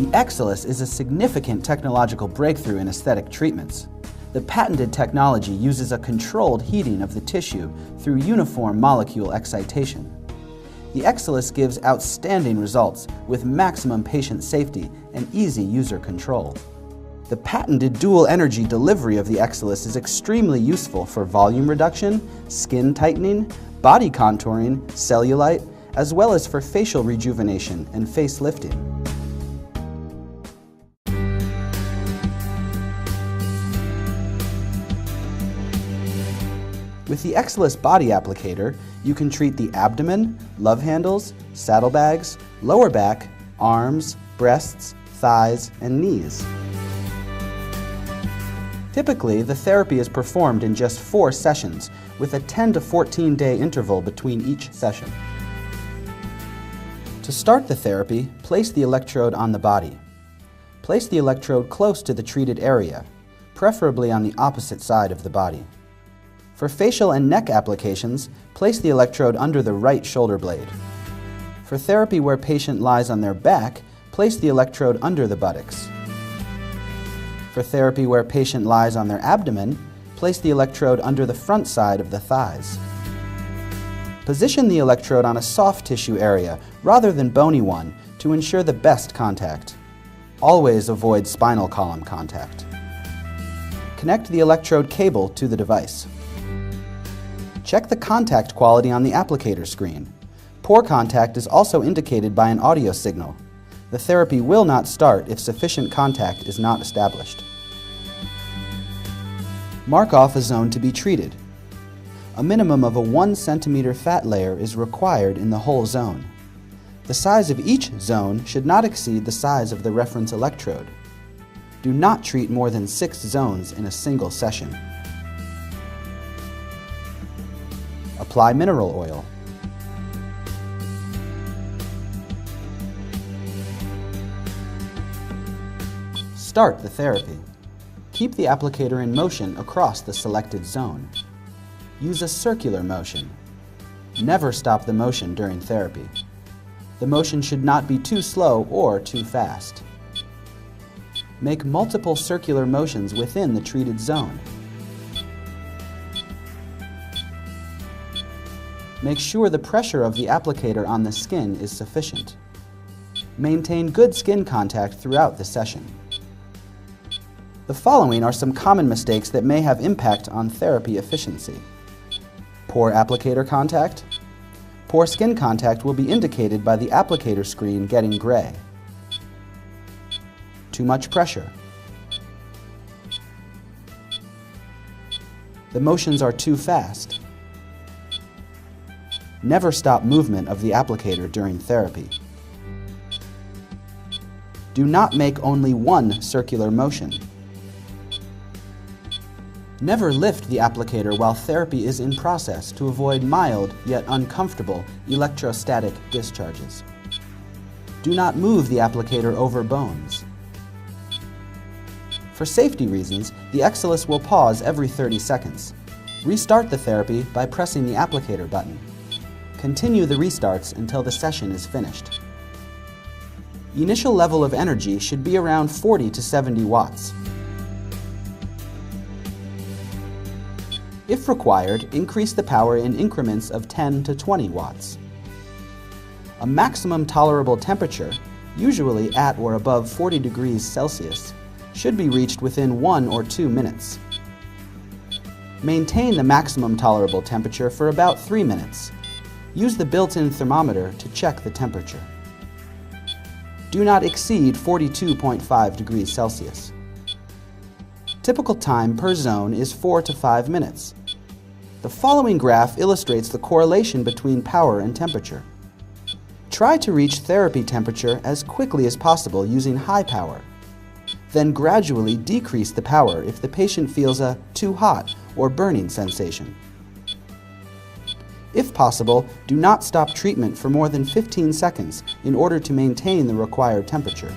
The EXILIS is a significant technological breakthrough in aesthetic treatments. The patented technology uses a controlled heating of the tissue through uniform molecule excitation. The EXILIS gives outstanding results with maximum patient safety and easy user control. The patented dual energy delivery of the EXILIS is extremely useful for volume reduction, skin tightening, body contouring, cellulite, as well as for facial rejuvenation and face lifting. With the EXILIS body applicator, you can treat the abdomen, love handles, saddlebags, lower back, arms, breasts, thighs, and knees. Typically, the therapy is performed in just 4 sessions, with a 10 to 14 day interval between each session. To start the therapy, place the electrode on the body. Place the electrode close to the treated area, preferably on the opposite side of the body. For facial and neck applications, place the electrode under the right shoulder blade. For therapy where patient lies on their back, place the electrode under the buttocks. For therapy where patient lies on their abdomen, place the electrode under the front side of the thighs. Position the electrode on a soft tissue area rather than bony one to ensure the best contact. Always avoid spinal column contact. Connect the electrode cable to the device. Check the contact quality on the applicator screen. Poor contact is also indicated by an audio signal. The therapy will not start if sufficient contact is not established. Mark off a zone to be treated. A minimum of a 1 centimeter fat layer is required in the whole zone. The size of each zone should not exceed the size of the reference electrode. Do not treat more than 6 zones in a single session. Apply mineral oil. Start the therapy. Keep the applicator in motion across the selected zone. Use a circular motion. Never stop the motion during therapy. The motion should not be too slow or too fast. Make multiple circular motions within the treated zone. Make sure the pressure of the applicator on the skin is sufficient. Maintain good skin contact throughout the session. The following are some common mistakes that may have impact on therapy efficiency. Poor applicator contact. Poor skin contact will be indicated by the applicator screen getting gray. Too much pressure. The motions are too fast. Never stop movement of the applicator during therapy. Do not make only one circular motion. Never lift the applicator while therapy is in process to avoid mild yet uncomfortable electrostatic discharges. Do not move the applicator over bones. For safety reasons, the EXILIS will pause every 30 seconds. Restart the therapy by pressing the applicator button. Continue the restarts until the session is finished. Initial level of energy should be around 40 to 70 watts. If required, increase the power in increments of 10 to 20 watts. A maximum tolerable temperature, usually at or above 40 degrees Celsius, should be reached within 1 or 2 minutes. Maintain the maximum tolerable temperature for about 3 minutes. Use the built-in thermometer to check the temperature. Do not exceed 42.5 degrees Celsius. Typical time per zone is 4 to 5 minutes. The following graph illustrates the correlation between power and temperature. Try to reach therapy temperature as quickly as possible using high power. Then gradually decrease the power if the patient feels a too hot or burning sensation. If possible, do not stop treatment for more than 15 seconds in order to maintain the required temperature.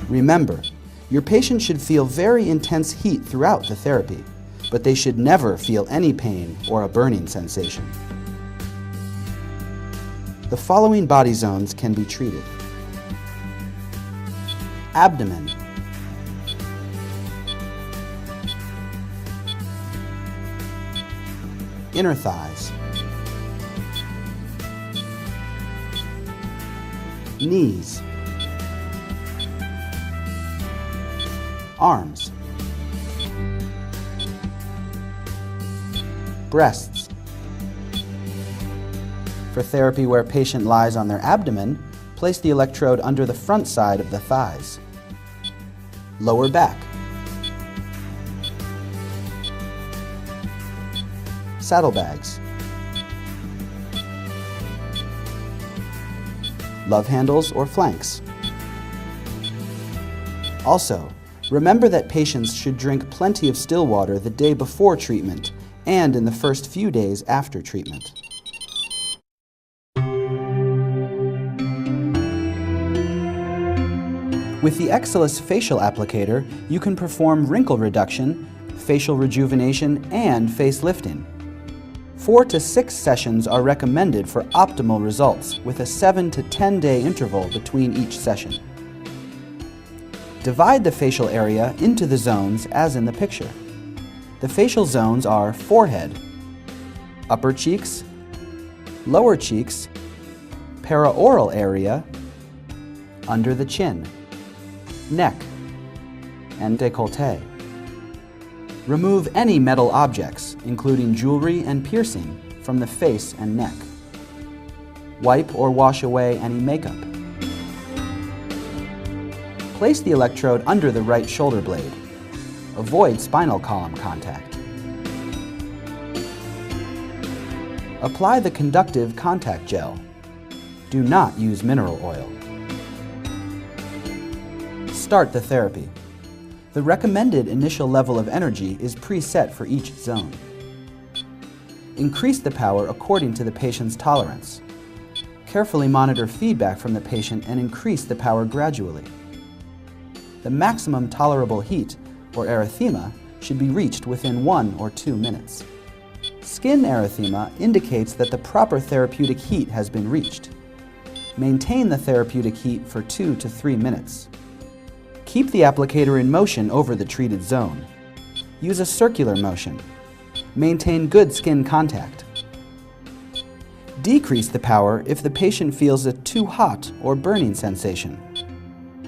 Remember, your patient should feel very intense heat throughout the therapy, but they should never feel any pain or a burning sensation. The following body zones can be treated: abdomen, inner thighs, knees, arms, breasts. For therapy where patient lies on their abdomen, place the electrode under the front side of the thighs. Lower back, saddlebags, love handles or flanks. Also, remember that patients should drink plenty of still water the day before treatment and in the first few days after treatment. With the EXILIS facial applicator, you can perform wrinkle reduction, facial rejuvenation, and facelifting. 4 to 6 sessions are recommended for optimal results, with a 7 to 10 day interval between each session. Divide the facial area into the zones as in the picture. The facial zones are forehead, upper cheeks, lower cheeks, paraoral area, under the chin, neck, and décolleté. Remove any metal objects, including jewelry and piercing, from the face and neck. Wipe or wash away any makeup. Place the electrode under the right shoulder blade. Avoid spinal column contact. Apply the conductive contact gel. Do not use mineral oil. Start the therapy. The recommended initial level of energy is preset for each zone. Increase the power according to the patient's tolerance. Carefully monitor feedback from the patient and increase the power gradually. The maximum tolerable heat, or erythema, should be reached within 1 or 2 minutes. Skin erythema indicates that the proper therapeutic heat has been reached. Maintain the therapeutic heat for 2 to 3 minutes. Keep the applicator in motion over the treated zone. Use a circular motion. Maintain good skin contact. Decrease the power if the patient feels a too hot or burning sensation.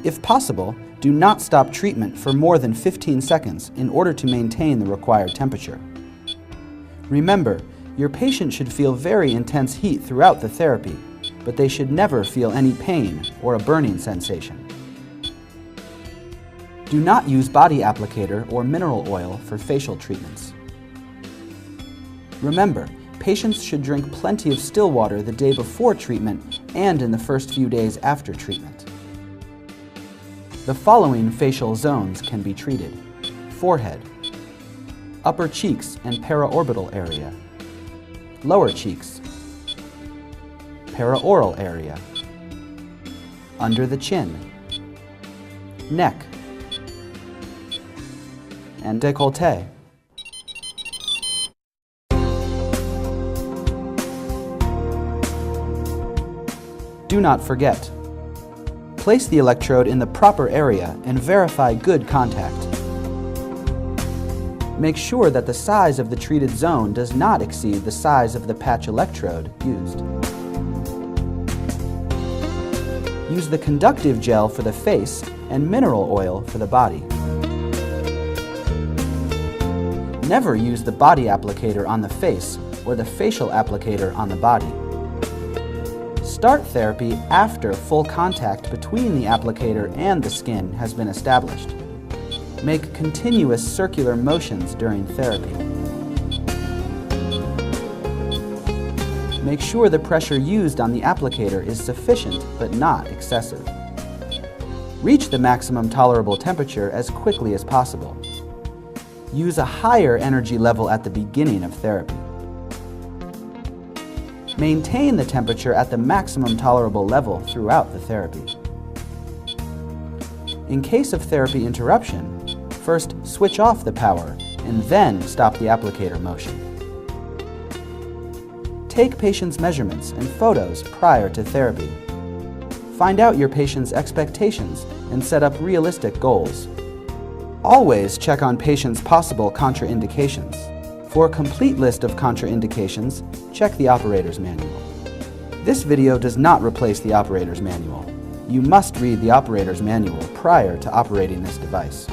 If possible, do not stop treatment for more than 15 seconds in order to maintain the required temperature. Remember, your patient should feel very intense heat throughout the therapy, but they should never feel any pain or a burning sensation. Do not use body applicator or mineral oil for facial treatments. Remember, patients should drink plenty of still water the day before treatment and in the first few days after treatment. The following facial zones can be treated: forehead, upper cheeks and paraorbital area, lower cheeks, paraoral area, under the chin, neck, and décolleté. Do not forget, place the electrode in the proper area and verify good contact. Make sure that the size of the treated zone does not exceed the size of the patch electrode used. Use the conductive gel for the face and mineral oil for the body. Never use the body applicator on the face or the facial applicator on the body. Start therapy after full contact between the applicator and the skin has been established. Make continuous circular motions during therapy. Make sure the pressure used on the applicator is sufficient but not excessive. Reach the maximum tolerable temperature as quickly as possible. Use a higher energy level at the beginning of therapy. Maintain the temperature at the maximum tolerable level throughout the therapy. In case of therapy interruption, first switch off the power and then stop the applicator motion. Take patient's measurements and photos prior to therapy. Find out your patient's expectations and set up realistic goals. Always check on patient's possible contraindications. For a complete list of contraindications, check the operator's manual. This video does not replace the operator's manual. You must read the operator's manual prior to operating this device.